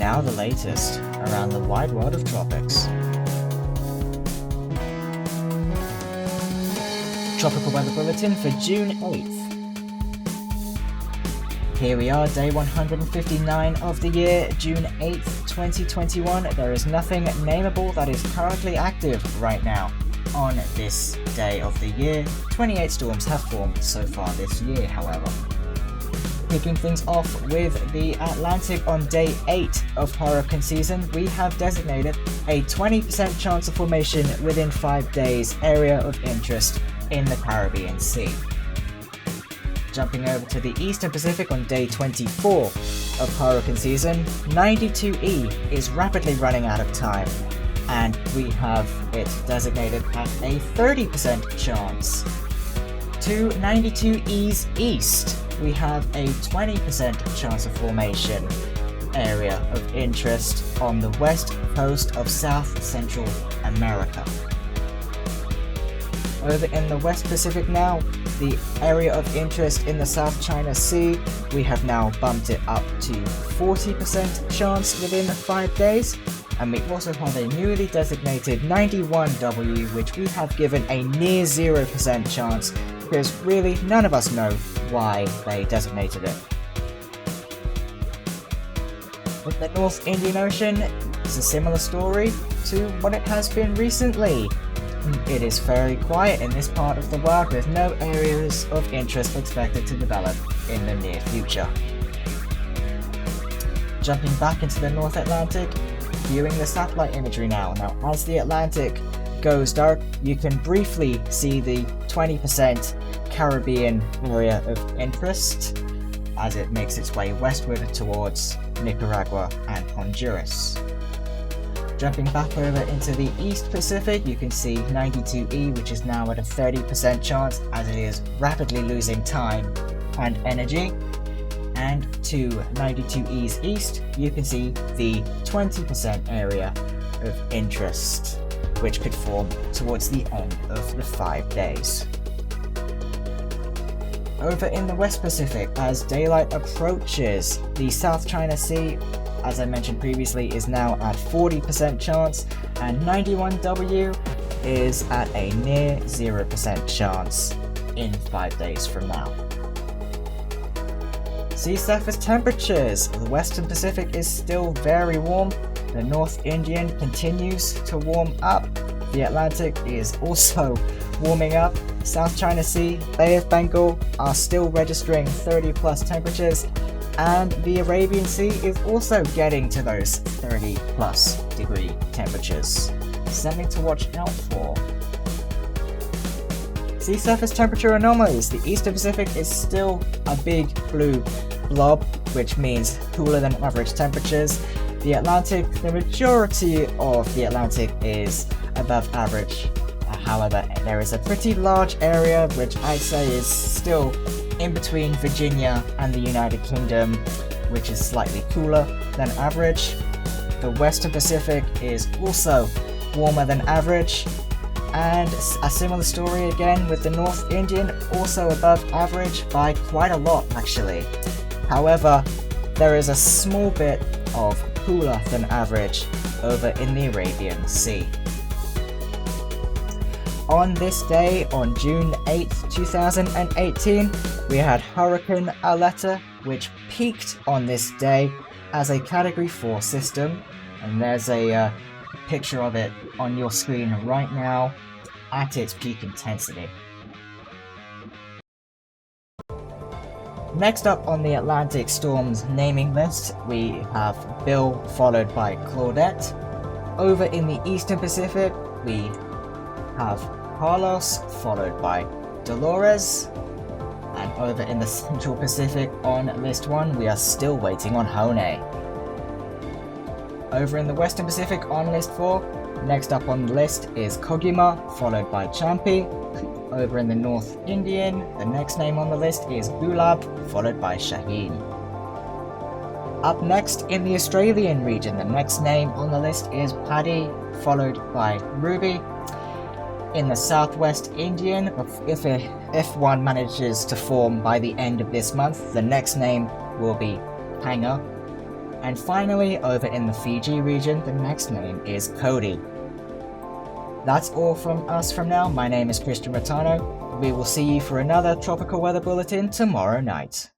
Now the latest around the wide world of tropics. Tropical Weather Bulletin for June 8th. Here we are, day 159 of the year, June 8th, 2021. There is nothing nameable that is currently active right now. On this day of the year, 28 storms have formed so far this year, however. Kicking things off with the Atlantic on day 8 of hurricane season, we have designated a 20% chance of formation within 5 days area of interest in the Caribbean Sea. Jumping over to the Eastern Pacific on day 24 of hurricane season, 92E is rapidly running out of time, and we have it designated at a 30% chance. To 92E's east, we have a 20% chance of formation area of interest on the west coast of South Central America. Over in the West Pacific now, the area of interest in the South China Sea, we have now bumped it up to 40% chance within 5 days, and we also have a newly designated 91W, which we have given a near 0% chance, because really none of us know why they designated it. With the North Indian Ocean, it's a similar story to what it has been recently. It is very quiet in this part of the world, with no areas of interest expected to develop in the near future. Jumping back into the North Atlantic, viewing the satellite imagery now. Now, as the Atlantic goes dark, you can briefly see the 20% Caribbean area of interest as it makes its way westward towards Nicaragua and Honduras. Jumping back over into the East Pacific, you can see 92E, which is now at a 30% chance as it is rapidly losing time and energy. And to 92E's east, you can see the 20% area of interest, which could form towards the end of the 5 days. Over in the West Pacific, as daylight approaches, the South China Sea, as I mentioned previously, is now at 40% chance, and 91W is at a near 0% chance in 5 days from now. Sea surface temperatures. The Western Pacific is still very warm. The North Indian continues to warm up. The Atlantic is also warming up. South China Sea, Bay of Bengal are still registering 30 plus temperatures, and the Arabian Sea is also getting to those 30 plus degree temperatures. Something to watch out for. Sea surface temperature anomalies. The Eastern Pacific is still a big blue blob, which means cooler than average temperatures. The Atlantic, the majority of the Atlantic is above average. However, there is a pretty large area which I'd say is still in between Virginia and the United Kingdom, which is slightly cooler than average. The Western Pacific is also warmer than average, and a similar story again with the North Indian, also above average by quite a lot actually. However, there is a small bit of cooler than average over in the Arabian Sea. On this day, on June 8th, 2018, we had Hurricane Aleta, which peaked on this day as a Category 4 system, and there's a picture of it on your screen right now at its peak intensity. Next up on the Atlantic storms naming list, we have Bill followed by Claudette. Over in the Eastern Pacific, we have Carlos followed by Dolores. And over in the Central Pacific on list 1, we are still waiting on Hone. Over in the Western Pacific on list 4, next up on the list is Kogima followed by Champi. Over in the North Indian, the next name on the list is Gulab, followed by Shaheen. Up next in the Australian region, the next name on the list is Paddy, followed by Ruby. In the Southwest Indian, if one manages to form by the end of this month, the next name will be Panga. And finally, over in the Fiji region, the next name is Cody. That's all from us from now. My name is Christian Rattano. We will see you for another tropical weather bulletin tomorrow night.